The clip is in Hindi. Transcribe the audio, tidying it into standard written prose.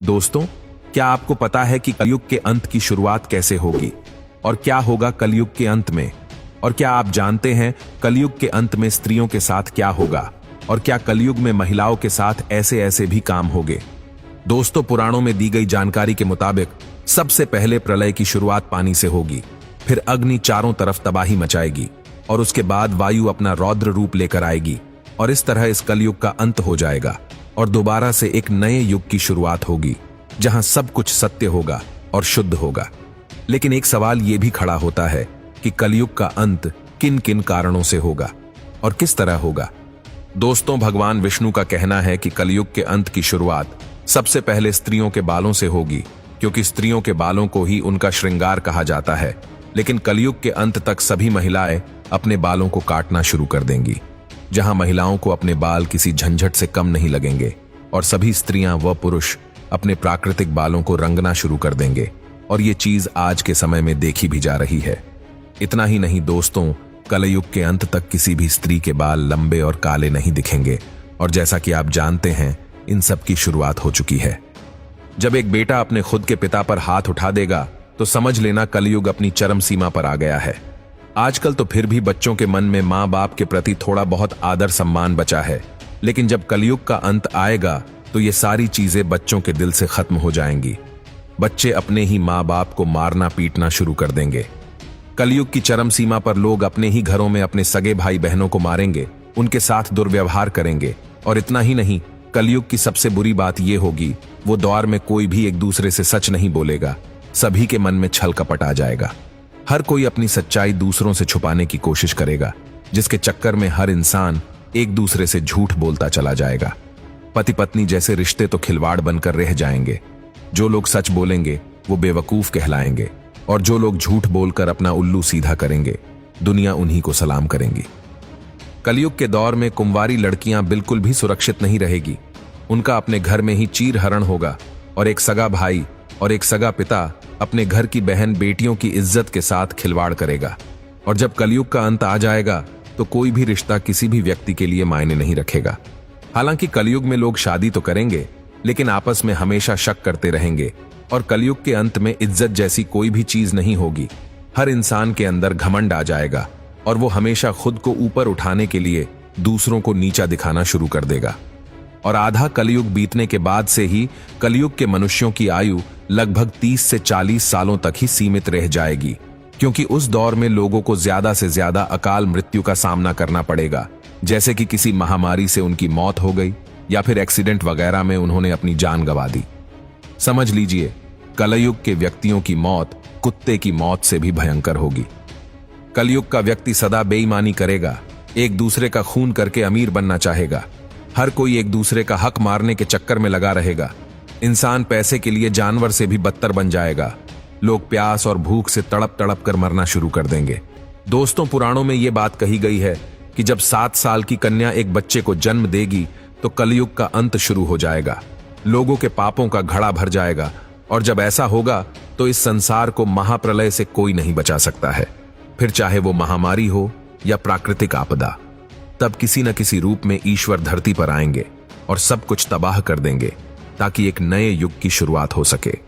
दोस्तों, क्या आपको पता है कि कलयुग के अंत की शुरुआत कैसे होगी और क्या होगा कलयुग के अंत में? और क्या आप जानते हैं कलयुग के अंत में स्त्रियों के साथ क्या होगा और क्या कलयुग में महिलाओं के साथ ऐसे ऐसे भी काम होंगे? दोस्तों, पुराणों में दी गई जानकारी के मुताबिक सबसे पहले प्रलय की शुरुआत पानी से होगी, फिर अग्नि चारों तरफ तबाही मचाएगी और उसके बाद वायु अपना रौद्र रूप लेकर आएगी और इस तरह इस कलयुग का अंत हो जाएगा और दोबारा से एक नए युग की शुरुआत होगी जहां सब कुछ सत्य होगा और शुद्ध होगा। लेकिन एक सवाल यह भी खड़ा होता है कि कलयुग का अंत किन किन कारणों से होगा और किस तरह होगा। दोस्तों, भगवान विष्णु का कहना है कि कलयुग के अंत की शुरुआत सबसे पहले स्त्रियों के बालों से होगी, क्योंकि स्त्रियों के बालों को ही उनका श्रृंगार कहा जाता है। लेकिन कलयुग के अंत तक सभी महिलाएं अपने बालों को काटना शुरू कर देंगी, जहां महिलाओं को अपने बाल किसी झंझट से कम नहीं लगेंगे और सभी स्त्रियां व पुरुष अपने प्राकृतिक बालों को रंगना शुरू कर देंगे। और ये चीज आज के समय में देखी भी जा रही है। इतना ही नहीं दोस्तों, कलयुग के अंत तक किसी भी स्त्री के बाल लंबे और काले नहीं दिखेंगे और जैसा कि आप जानते हैं, इन सब की शुरुआत हो चुकी है। जब एक बेटा अपने खुद के पिता पर हाथ उठा देगा तो समझ लेना कलयुग अपनी चरम सीमा पर आ गया है। आजकल तो फिर भी बच्चों के मन में माँ बाप के प्रति थोड़ा बहुत आदर सम्मान बचा है, लेकिन जब कलयुग का अंत आएगा तो ये सारी चीजें बच्चों के दिल से खत्म हो जाएंगी। बच्चे अपने ही माँ बाप को मारना पीटना शुरू कर देंगे। कलयुग की चरम सीमा पर लोग अपने ही घरों में अपने सगे भाई बहनों को मारेंगे, उनके साथ दुर्व्यवहार करेंगे। और इतना ही नहीं, कलयुग की सबसे बुरी बात यह होगी, वो दौर में कोई भी एक दूसरे से सच नहीं बोलेगा। सभी के मन में छल कपट आ जाएगा। हर कोई अपनी सच्चाई दूसरों से छुपाने की कोशिश करेगा, जिसके चक्कर में हर इंसान एक दूसरे से झूठ बोलता चला जाएगा। पति पत्नी जैसे रिश्ते तो खिलवाड़ बनकर रह जाएंगे। जो लोग सच बोलेंगे वो बेवकूफ कहलाएंगे और जो लोग झूठ बोलकर अपना उल्लू सीधा करेंगे, दुनिया उन्हीं को सलाम करेंगी। कलयुग के दौर में कुंवारी लड़कियां बिल्कुल भी सुरक्षित नहीं रहेगी। उनका अपने घर में ही चीर हरण होगा और एक सगा भाई और एक सगा पिता अपने घर की बहन बेटियों की इज्जत के साथ खिलवाड़ करेगा। और जब कलयुग का अंत आ जाएगा तो कोई भी रिश्ता किसी भी व्यक्ति के लिए मायने नहीं रखेगा। हालांकि कलयुग में लोग शादी तो करेंगे, लेकिन आपस में हमेशा शक करते रहेंगे और कलयुग के अंत में इज्जत जैसी कोई भी चीज नहीं होगी। हर इंसान के अंदर घमंड आ जाएगा और वो हमेशा खुद को ऊपर उठाने के लिए दूसरों को नीचा दिखाना शुरू कर देगा। और आधा कलयुग बीतने के बाद से ही कलयुग के मनुष्यों की आयु लगभग 30 से 40 सालों तक ही सीमित रह जाएगी, क्योंकि उस दौर में लोगों को ज्यादा से ज्यादा अकाल मृत्यु का सामना करना पड़ेगा, जैसे कि किसी महामारी से उनकी मौत हो गई या फिर एक्सीडेंट वगैरह में उन्होंने अपनी जान गंवा दी। समझ लीजिए, कलयुग के व्यक्तियों की मौत कुत्ते की मौत से भी भयंकर होगी। कलयुग का व्यक्ति सदा बेईमानी करेगा, एक दूसरे का खून करके अमीर बनना चाहेगा। हर कोई एक दूसरे का हक मारने के चक्कर में लगा रहेगा। इंसान पैसे के लिए जानवर से भी बदतर बन जाएगा। लोग प्यास और भूख से तड़प तड़प कर मरना शुरू कर देंगे। दोस्तों, पुराणों में यह बात कही गई है कि जब 7 साल की कन्या एक बच्चे को जन्म देगी तो कलयुग का अंत शुरू हो जाएगा। लोगों के पापों का घड़ा भर जाएगा और जब ऐसा होगा तो इस संसार को महाप्रलय से कोई नहीं बचा सकता है। फिर चाहे वो महामारी हो या प्राकृतिक आपदा, तब किसी न किसी रूप में ईश्वर धरती पर आएंगे और सब कुछ तबाह कर देंगे ताकि एक नए युग की शुरुआत हो सके।